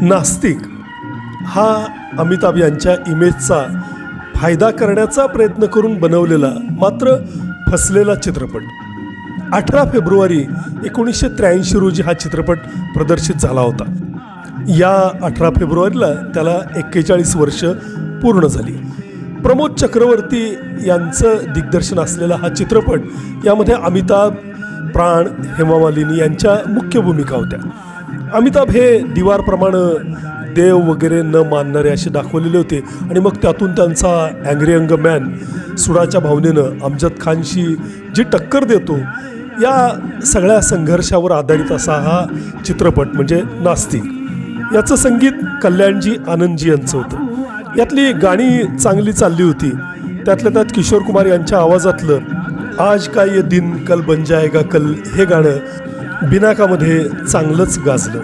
नास्तिक हा अमिताभ यांच्या इमेजचा फायदा करण्याचा प्रयत्न करून बनवलेला मात्र फसलेला चित्रपट. 18 फेब्रुवारी 1983 रोजी हा चित्रपट प्रदर्शित झाला होता. या 18 फेब्रुवारीला त्याला 41 वर्ष पूर्ण झाली. प्रमोद चक्रवर्ती यांचं दिग्दर्शन असलेला हा चित्रपट, यामध्ये अमिताभ, प्राण, हेमा मालिनी यांच्या मुख्य भूमिका होत्या. अमिताभ हे दिवारप्रमाणे देव वगैरे न मानणारे असे दाखवलेले होते आणि मग त्यातून त्यांचा अँग्री यंग मॅन सुडाच्या भावनेनं अमजद खानशी जी टक्कर देतो, या सगळ्या संघर्षावर आधारित असा हा चित्रपट म्हणजे नास्तिक. याचं संगीत कल्याणजी आनंदजी यांचं होतं. यातली गाणी चांगली चालली होती. त्यातल्या त्यात किशोर कुमार यांच्या आवाजातलं आज का ये दिन कल बन जाएगा कल हे गाणं बिनाकामध्ये चांगलंच गाजलं.